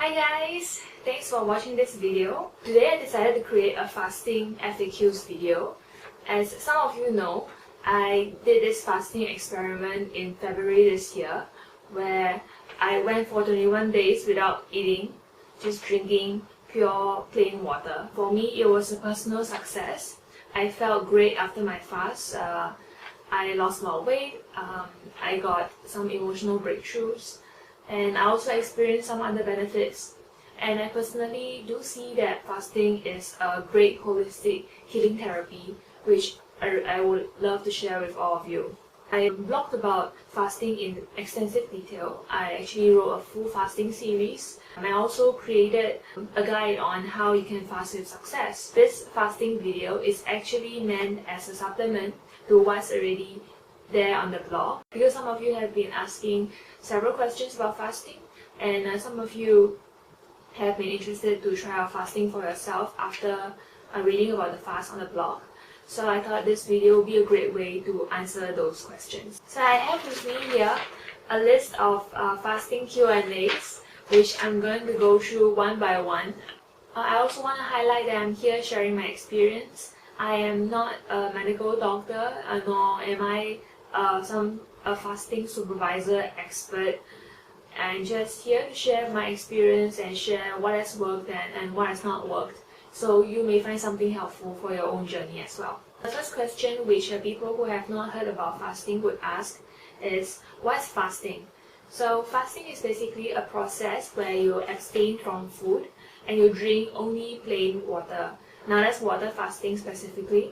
Hi guys! Thanks for watching this video. Today I decided to create a fasting FAQs video. As some of you know, I did this fasting experiment in February this year where I went for 21 days without eating, just drinking pure plain water. For me, it was a personal success. I felt great after my fast. I lost a lot of weight, I got some emotional breakthroughs, and I also experienced some other benefits. And I personally do see that fasting is a great holistic healing therapy, which I would love to share with all of you. I blogged about fasting in extensive detail. I actually wrote a full fasting series. I also created a guide on how you can fast with success. This fasting video is actually meant as a supplement to what's already there on the blog, because some of you have been asking several questions about fasting, and some of you have been interested to try out fasting for yourself after reading about the fast on the blog. So I thought this video would be a great way to answer those questions. So I have with me here a list of fasting Q&As, which I'm going to go through one by one. I also want to highlight that I'm here sharing my experience. I am not a medical doctor, nor am I a fasting supervisor expert. I'm just here to share my experience and share what has worked and what has not worked, so you may find something helpful for your own journey as well. The first question which people who have not heard about fasting would ask is, what's fasting? So fasting is basically a process where you abstain from food and you drink only plain water. Now that's water fasting specifically.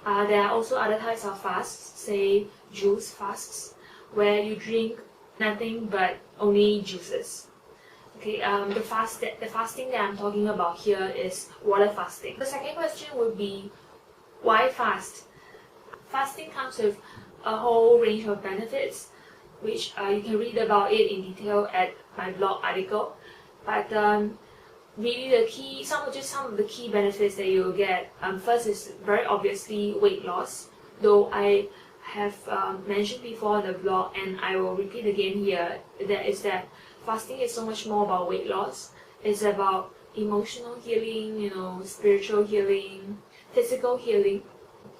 There are also other types of fasts, say juice fasts, where you drink nothing but only juices. Okay, the fasting that I'm talking about here is water fasting. The second question would be, why fast? Fasting comes with a whole range of benefits, which you can read about it in detail at my blog article. But really some of the key benefits that you will get. First is very obviously weight loss, though I have mentioned before on the blog, and I will repeat again here, that fasting is so much more about weight loss. It's about emotional healing, spiritual healing, physical healing.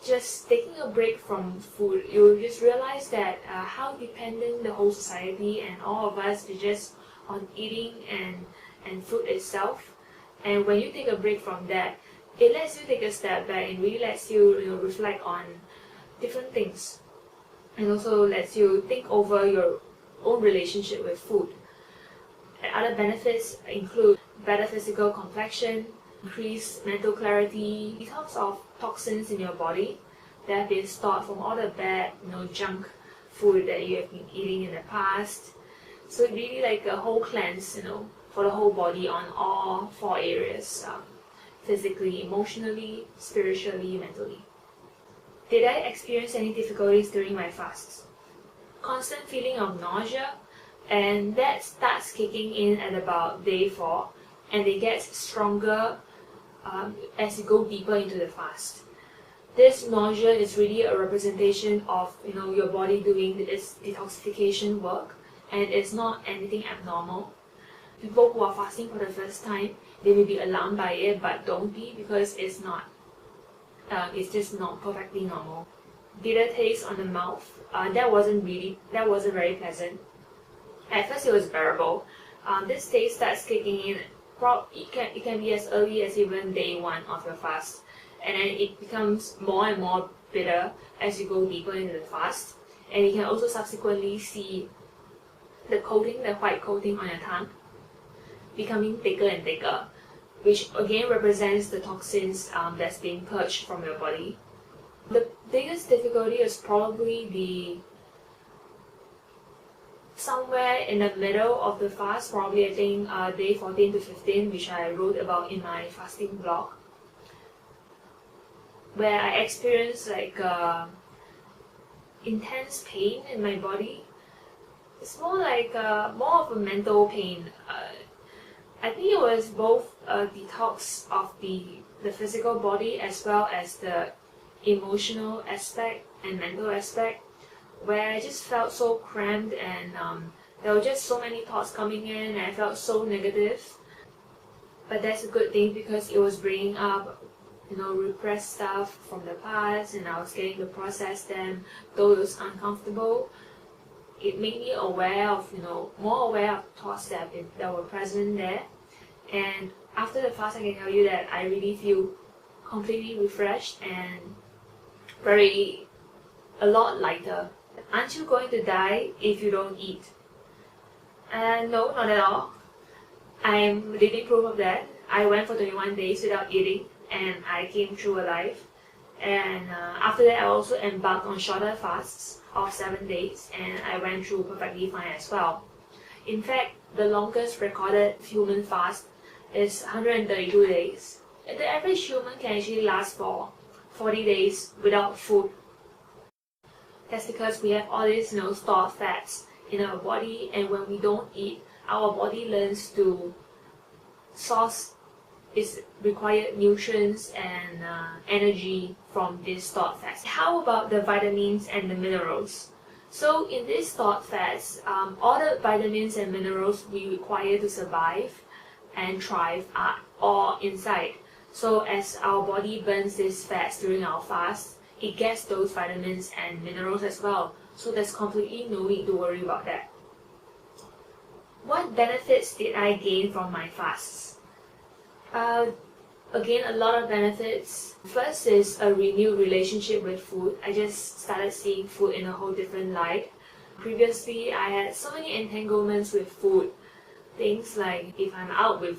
Just taking a break from food, you just realize that how dependent the whole society and all of us is just on eating and food itself. And when you take a break from that, it lets you take a step back and really lets you, reflect on different things, and also lets you think over your own relationship with food. And other benefits include better physical complexion, increased mental clarity, detox of toxins in your body that have been stored from all the bad, junk food that you have been eating in the past. So it's really like a whole cleanse, for the whole body on all four areas, physically, emotionally, spiritually, mentally. Did I experience any difficulties during my fasts? Constant feeling of nausea, and that starts kicking in at about day 4, and it gets stronger as you go deeper into the fast. This nausea is really a representation of your body doing its detoxification work, and it's not anything abnormal. People who are fasting for the first time, they may be alarmed by it, but don't be, because it's not. It's just not perfectly normal. Bitter taste on the mouth. That wasn't very pleasant. At first it was bearable. This taste starts kicking in. It can be as early as even day 1 of your fast, and then it becomes more and more bitter as you go deeper into the fast. And you can also subsequently see the white coating on your tongue, becoming thicker and thicker, which again represents the toxins that's being purged from your body. The biggest difficulty is probably somewhere in the middle of the fast, probably I think day 14 to 15, which I wrote about in my fasting blog, where I experienced intense pain in my body. It's more of a mental pain. I think it was both a detox of the physical body as well as the emotional aspect and mental aspect, where I just felt so cramped, and there were just so many thoughts coming in, and I felt so negative. But that's a good thing because it was bringing up, repressed stuff from the past, and I was getting to process them, though it was uncomfortable. It made me aware of, more aware of thoughts that were present there. And after the fast, I can tell you that I really feel completely refreshed and a lot lighter. Aren't you going to die if you don't eat? No, not at all. I'm living proof of that. I went for 21 days without eating and I came through alive. And after that, I also embarked on shorter fasts of 7 days, and I went through perfectly fine as well. In fact, the longest recorded human fast is 132 days. The average human can actually last for 40 days without food. That's because we have all these stored fats in our body, and when we don't eat, our body learns to source its required nutrients and energy from these stored fats. How about the vitamins and the minerals? So in these stored fats, all the vitamins and minerals we require to survive and thrive are all inside. So as our body burns these fats during our fast, it gets those vitamins and minerals as well. So there's completely no need to worry about that. What benefits did I gain from my fasts? Again, a lot of benefits. First is a renewed relationship with food. I just started seeing food in a whole different light. Previously, I had so many entanglements with food. Things like if I'm out with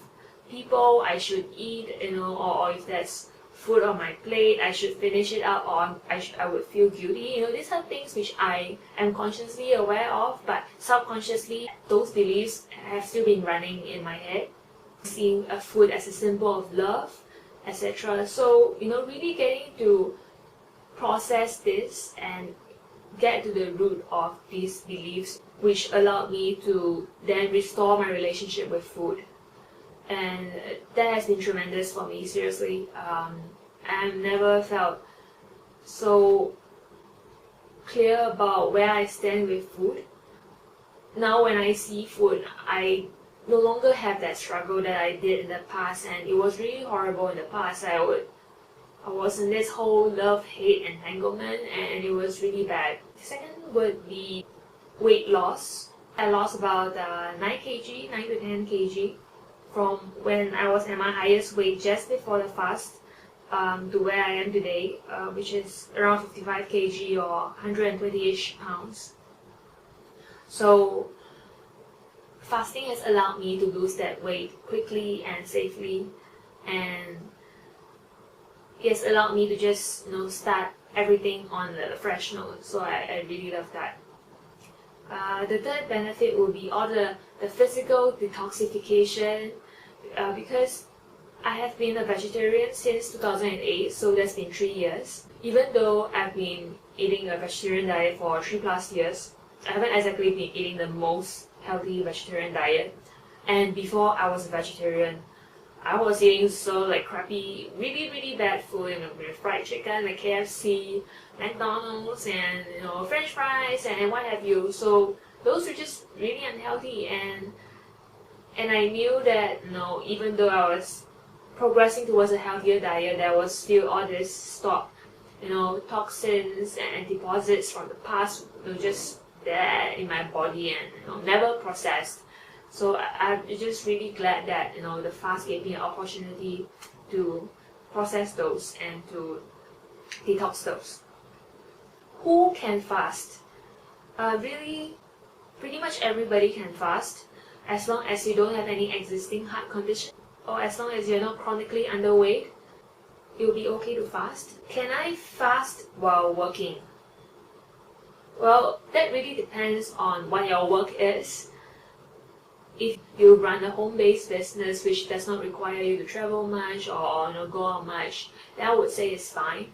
people, I should eat, or if there's food on my plate, I should finish it up, or I would feel guilty. These are things which I am consciously aware of, but subconsciously, those beliefs have still been running in my head. Seeing a food as a symbol of love, etc. So, really getting to process this and get to the root of these beliefs, which allowed me to then restore my relationship with food. And that has been tremendous for me, seriously. I've never felt so clear about where I stand with food. Now when I see food, I no longer have that struggle that I did in the past, and it was really horrible in the past. I was in this whole love-hate entanglement, and it was really bad. The second would be weight loss. I lost about 9 to 10 kg from when I was at my highest weight just before the fast to where I am today, which is around 55 kg or 120-ish pounds. So fasting has allowed me to lose that weight quickly and safely, and it has allowed me to just start everything on a fresh note. So I really love that. The third benefit will be all the physical detoxification, because I have been a vegetarian since 2008, so that's been 3 years. Even though I've been eating a vegetarian diet for 3+ years, I haven't exactly been eating the most healthy vegetarian diet. And before I was a vegetarian, I was eating so crappy, really bad food, with fried chicken, like KFC, McDonald's, and French fries, and what have you. So those were just really unhealthy, and I knew that even though I was progressing towards a healthier diet, there was still all this stock, toxins and deposits from the past, just there in my body and never processed. So I'm just really glad that the fast gave me an opportunity to process those and to detox those. Who can fast? Really, pretty much everybody can fast, as long as you don't have any existing heart condition, or as long as you're not chronically underweight. It will be okay to fast. Can I fast while working? Well, that really depends on what your work is. If you run a home-based business which does not require you to travel much or go out much, then I would say it's fine.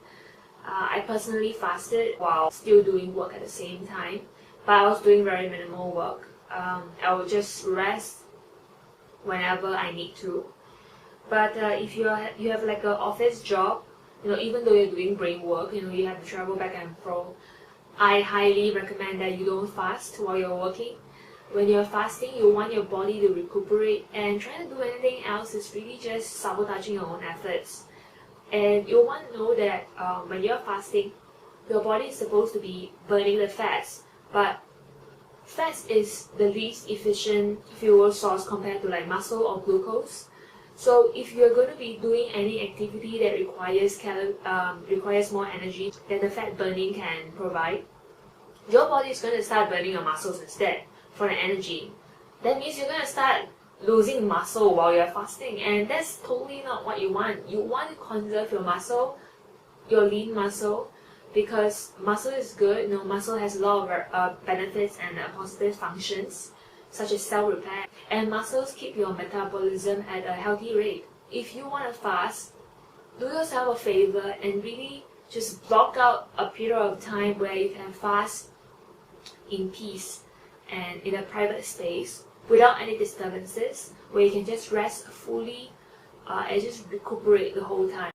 I personally fasted while still doing work at the same time, but I was doing very minimal work. I would just rest whenever I need to. But if you have like an office job, even though you're doing brain work, you have to travel back and forth, I highly recommend that you don't fast while you're working. when you're fasting, you want your body to recuperate, and trying to do anything else is really just sabotaging your own efforts. And you want to know that when you're fasting, your body is supposed to be burning the fats, but fats is the least efficient fuel source compared to like muscle or glucose. So if you're going to be doing any activity that requires more energy than the fat burning can provide, your body is going to start burning your muscles instead for the energy. That means you're going to start losing muscle while you're fasting, and that's totally not what you want. You want to conserve your muscle, your lean muscle, because muscle is good. Muscle has a lot of benefits and positive functions, such as cell repair, and muscles keep your metabolism at a healthy rate. If you want to fast, do yourself a favor and really just block out a period of time where you can fast in peace and in a private space without any disturbances, where you can just rest fully and just recuperate the whole time.